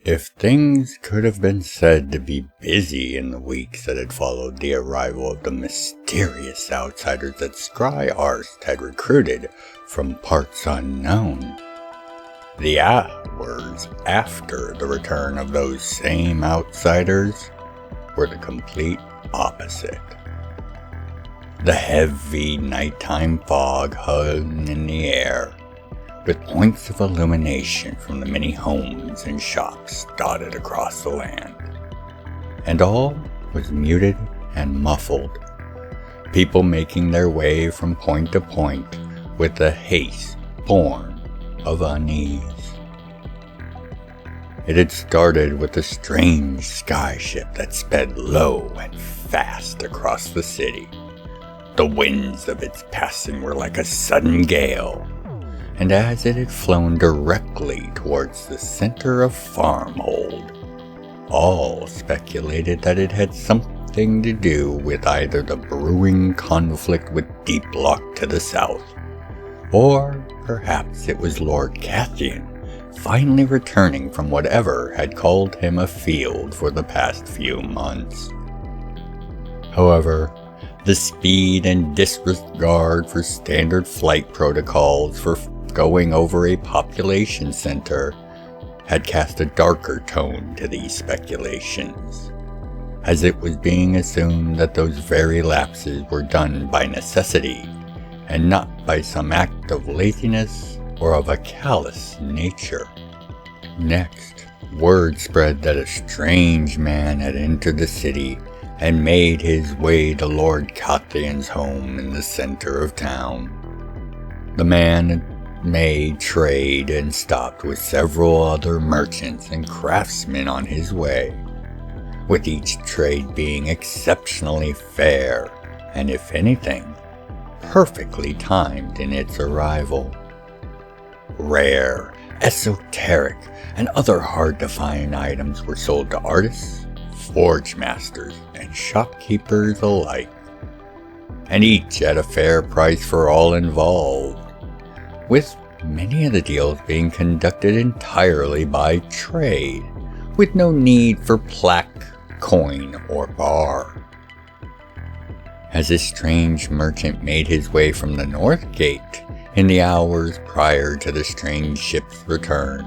If things could have been said to be busy in the weeks that had followed the arrival of the mysterious outsiders that Scry Arst had recruited from parts unknown, the hours after the return of those same outsiders were the complete opposite. The heavy nighttime fog hung in the air, with points of illumination from the many homes and shops dotted across the land. And all was muted and muffled, people making their way from point to point with the haste born of unease. It had started with a strange skyship that sped low and fast across the city. The winds of its passing were like a sudden gale, and as it had flown directly towards the center of Farmhold, all speculated that it had something to do with either the brewing conflict with Deep Lock to the south, or perhaps it was Lord Cathian finally returning from whatever had called him afield for the past few months. However, the speed and disregard for standard flight protocols for going over a population center had cast a darker tone to these speculations, as it was being assumed that those very lapses were done by necessity and not by some act of laziness or of a callous nature. Next, word spread that a strange man had entered the city and made his way to Lord Cathian's home in the center of town. The man had made trade and stopped with several other merchants and craftsmen on his way, with each trade being exceptionally fair and, if anything, perfectly timed in its arrival. Rare, esoteric, and other hard-to-find items were sold to artists, forge masters, and shopkeepers alike, and each at a fair price for all involved, with many of the deals being conducted entirely by trade, with no need for plaque, coin, or bar. As this strange merchant made his way from the North Gate in the hours prior to the strange ship's return,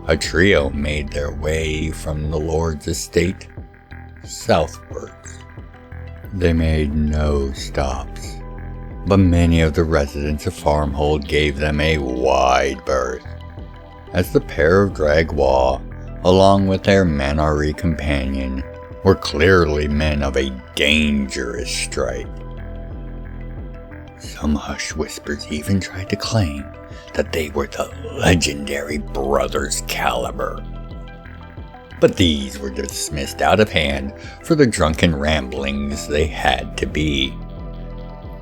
a trio made their way from the Lord's estate southwards. They made no stops, but many of the residents of Farmhold gave them a wide berth, as the pair of Dragwa, along with their Manari companion, were clearly men of a dangerous stripe. Some hush whispers even tried to claim that they were the legendary Brothers Caliber, but these were dismissed out of hand for the drunken ramblings they had to be.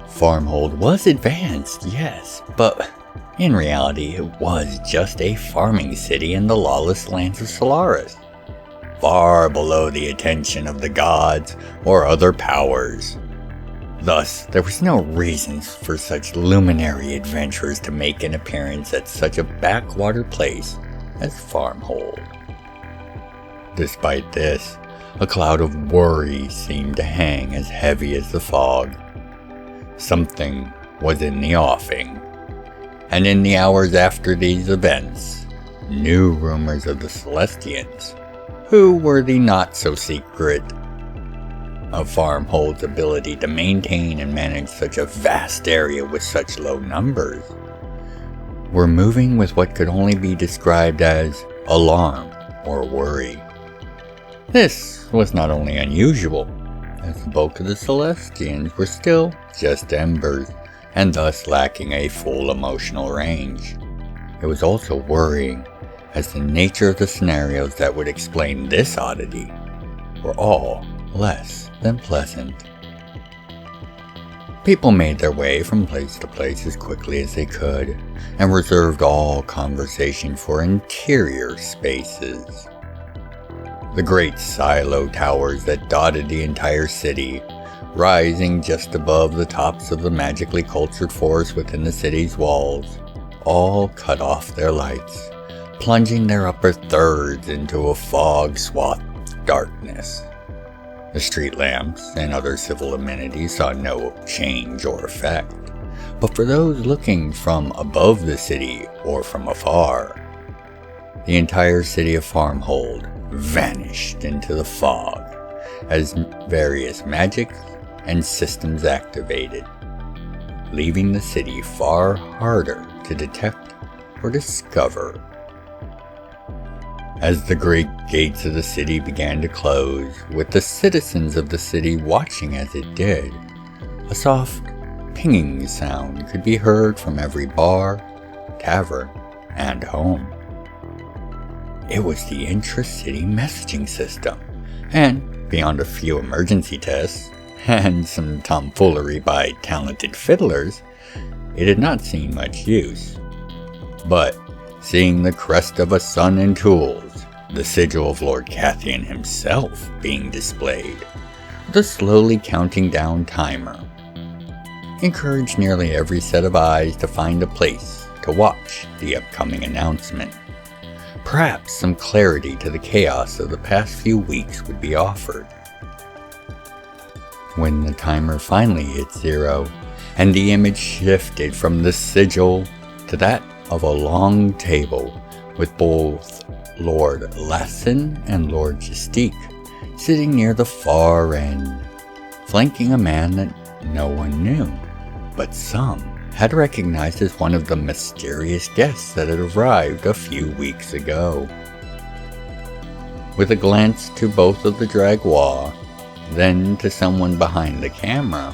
Farmhold was advanced, yes, but in reality it was just a farming city in the lawless lands of Solaris, far below the attention of the gods or other powers. Thus, there was no reason for such luminary adventurers to make an appearance at such a backwater place as Farmhold. Despite this, a cloud of worry seemed to hang as heavy as the fog. Something was in the offing, and in the hours after these events, new rumors of the Celestians, who were the not-so-secret of Farmhold's ability to maintain and manage such a vast area with such low numbers, were moving with what could only be described as alarm or worry. This was not only unusual, as the bulk of the Celestians were still just embers, and thus lacking a full emotional range. It was also worrying, as the nature of the scenarios that would explain this oddity were all less than pleasant. People made their way from place to place as quickly as they could, and reserved all conversation for interior spaces. The great silo towers that dotted the entire city, rising just above the tops of the magically cultured forest within the city's walls, all cut off their lights, plunging their upper thirds into a fog-swathed darkness. The street lamps and other civil amenities saw no change or effect, but for those looking from above the city or from afar, the entire city of Farmhold vanished into the fog as various magics and systems activated, leaving the city far harder to detect or discover. As the great gates of the city began to close, with the citizens of the city watching as it did, a soft pinging sound could be heard from every bar, tavern, and home. It was the intra-city messaging system, and beyond a few emergency tests and some tomfoolery by talented fiddlers, it had not seen much use. But seeing the crest of a sun and tools, the sigil of Lord Cathian himself being displayed, with a slowly counting down timer, encouraged nearly every set of eyes to find a place to watch the upcoming announcement. Perhaps some clarity to the chaos of the past few weeks would be offered. When the timer finally hit 0, and the image shifted from the sigil to that of a long table with both Lord Lassen and Lord Justique sitting near the far end, flanking a man that no one knew, but some had recognized as one of the mysterious guests that had arrived a few weeks ago. With a glance to both of the Dragois, then to someone behind the camera,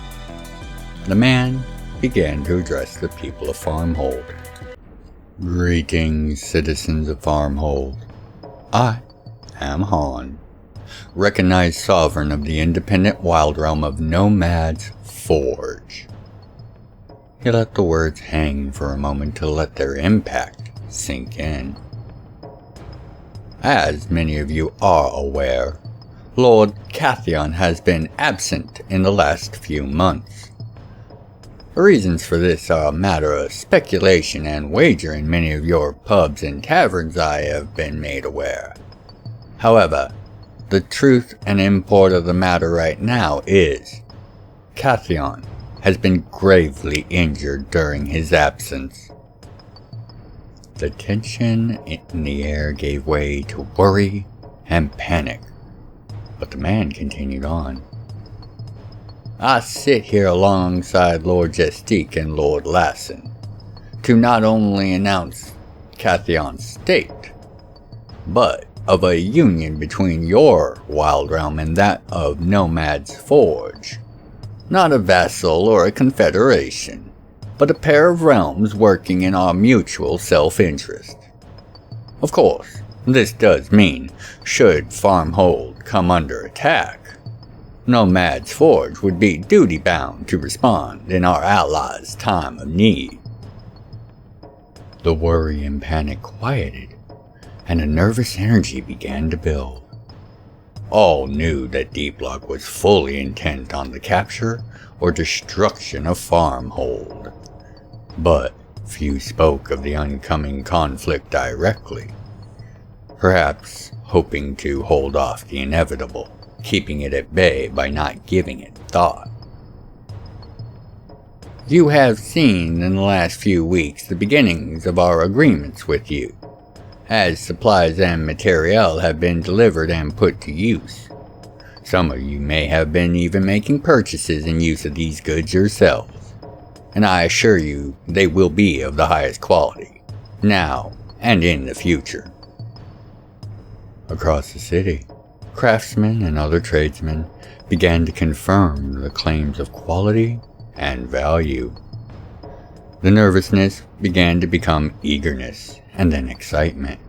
the man began to address the people of Farmhold. "Greetings, citizens of Farmhold. I am Han, recognized sovereign of the independent wild realm of Nomad's Forge." He let the words hang for a moment to let their impact sink in. As many of you are aware, Lord Cathian has been absent in the last few months. The reasons for this are a matter of speculation and wager in many of your pubs and taverns, I have been made aware. However, the truth and import of the matter right now is, Cathian has been gravely injured during his absence. The tension in the air gave way to worry and panic, but the man continued on. "I sit here alongside Lord Justique and Lord Lassen to not only announce Cathian's state, but of a union between your wild realm and that of Nomad's Forge. Not a vassal or a confederation, but a pair of realms working in our mutual self-interest. Of course, this does mean, should Farmhold come under attack, Nomad's Forge would be duty-bound to respond in our allies' time of need." The worry and panic quieted, and a nervous energy began to build. All knew that D-Block was fully intent on the capture or destruction of Farmhold, but few spoke of the oncoming conflict directly, perhaps hoping to hold off the inevitable, keeping it at bay by not giving it thought. "You have seen in the last few weeks the beginnings of our agreements with you, as supplies and materiel have been delivered and put to use. Some of you may have been even making purchases in use of these goods yourselves, and I assure you they will be of the highest quality, now and in the future." Across the city, craftsmen and other tradesmen began to confirm the claims of quality and value. The nervousness began to become eagerness and then excitement,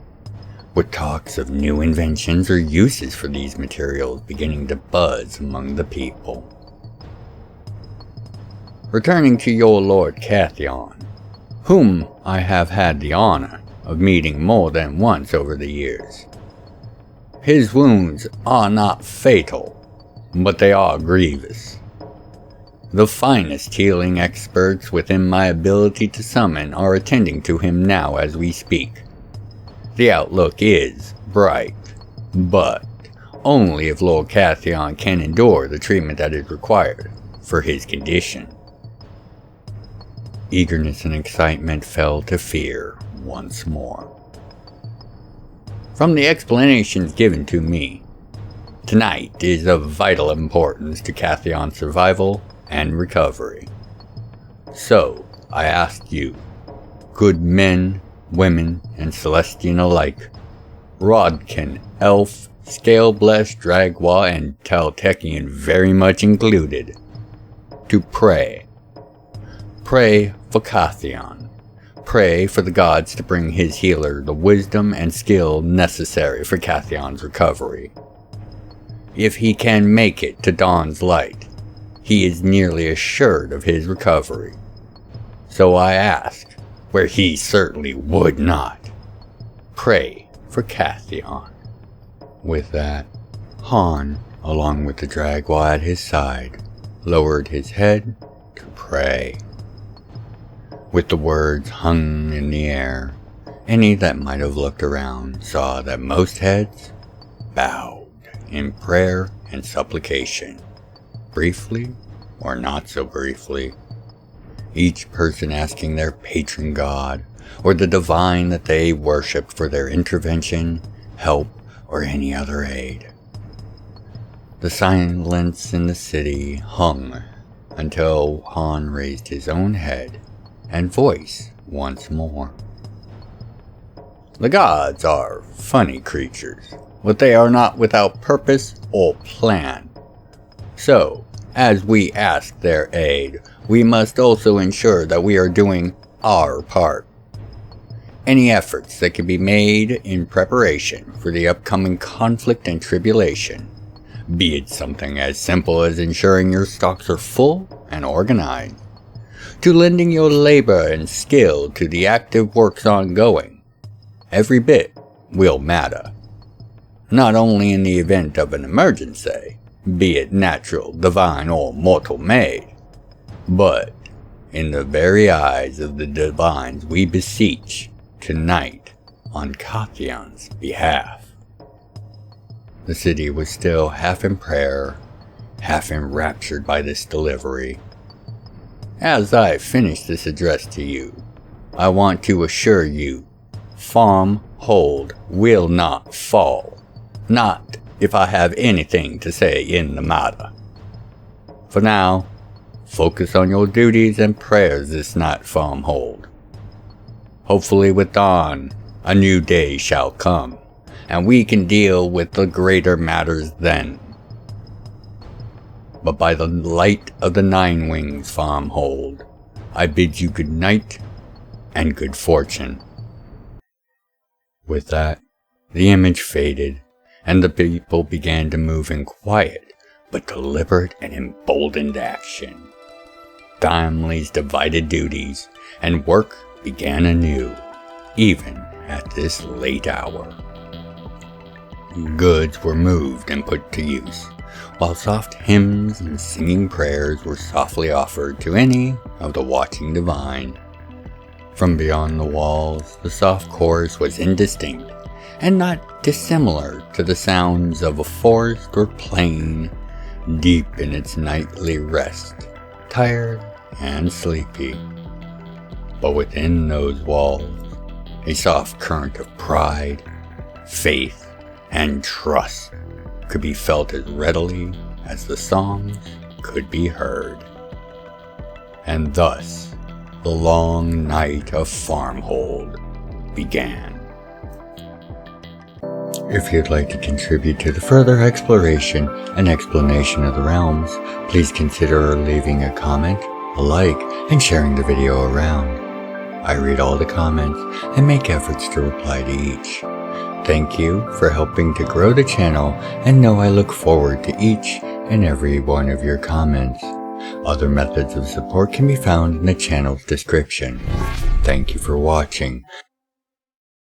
with talks of new inventions or uses for these materials beginning to buzz among the people. Returning to your Lord Cathian, whom I have had the honor of meeting more than once over the years. His wounds are not fatal, but they are grievous. The finest healing experts within my ability to summon are attending to him now as we speak, The outlook is bright, but only if Lord Cathion can endure the treatment that is required for his condition. Eagerness and excitement fell to fear once more. From the explanations given to me, tonight is of vital importance to Cathion's survival and recovery. So, I ask you, good men, women, and Celestian alike, Rodkin, Elf, Scale-Blessed, Dragwa, and Taltechian very much included, to pray. Pray for Cathion. Pray for the gods to bring his healer the wisdom and skill necessary for Cathion's recovery. If he can make it to Dawn's light, he is nearly assured of his recovery. So I ask, where he certainly would not, pray for Cathion. With that, Han, along with the Dragwa at his side, lowered his head to pray. With the words hung in the air, any that might have looked around saw that most heads bowed in prayer and supplication, briefly or not so briefly, each person asking their patron god or the divine that they worshipped for their intervention, help, or any other aid. The silence in the city hung until Han raised his own head and voice once more. The gods are funny creatures, but they are not without purpose or plan. So, as we ask their aid, we must also ensure that we are doing our part. Any efforts that can be made in preparation for the upcoming conflict and tribulation, be it something as simple as ensuring your stocks are full and organized, to lending your labor and skill to the active works ongoing, every bit will matter. Not only in the event of an emergency, be it natural, divine, or mortal made, but in the very eyes of the divines we beseech tonight on Cathion's behalf. The city was still half in prayer, half enraptured by this delivery. As I finish this address to you, I want to assure you, Farm Hold will not fall. Not if I have anything to say in the matter. For now, focus on your duties and prayers this night, Farm Hold. Hopefully with dawn, a new day shall come, and we can deal with the greater matters then. But by the light of the Nine Wings, Farm Hold, I bid you good night and good fortune. With that, the image faded, and the people began to move in quiet but deliberate and emboldened action. Families divided duties, and work began anew, even at this late hour. Goods were moved and put to use, while soft hymns and singing prayers were softly offered to any of the watching divine. From beyond the walls, the soft chorus was indistinct, and not dissimilar to the sounds of a forest or plain, deep in its nightly rest, tired and sleepy. But within those walls, a soft current of pride, faith, and trust could be felt as readily as the songs could be heard. And thus, the long night of Farm Hold began. If you'd like to contribute to the further exploration and explanation of the realms, please consider leaving a comment, a like, and sharing the video around. I read all the comments and make efforts to reply to each. Thank you for helping to grow the channel, and know I look forward to each and every one of your comments. Other methods of support can be found in the channel's description. Thank you for watching.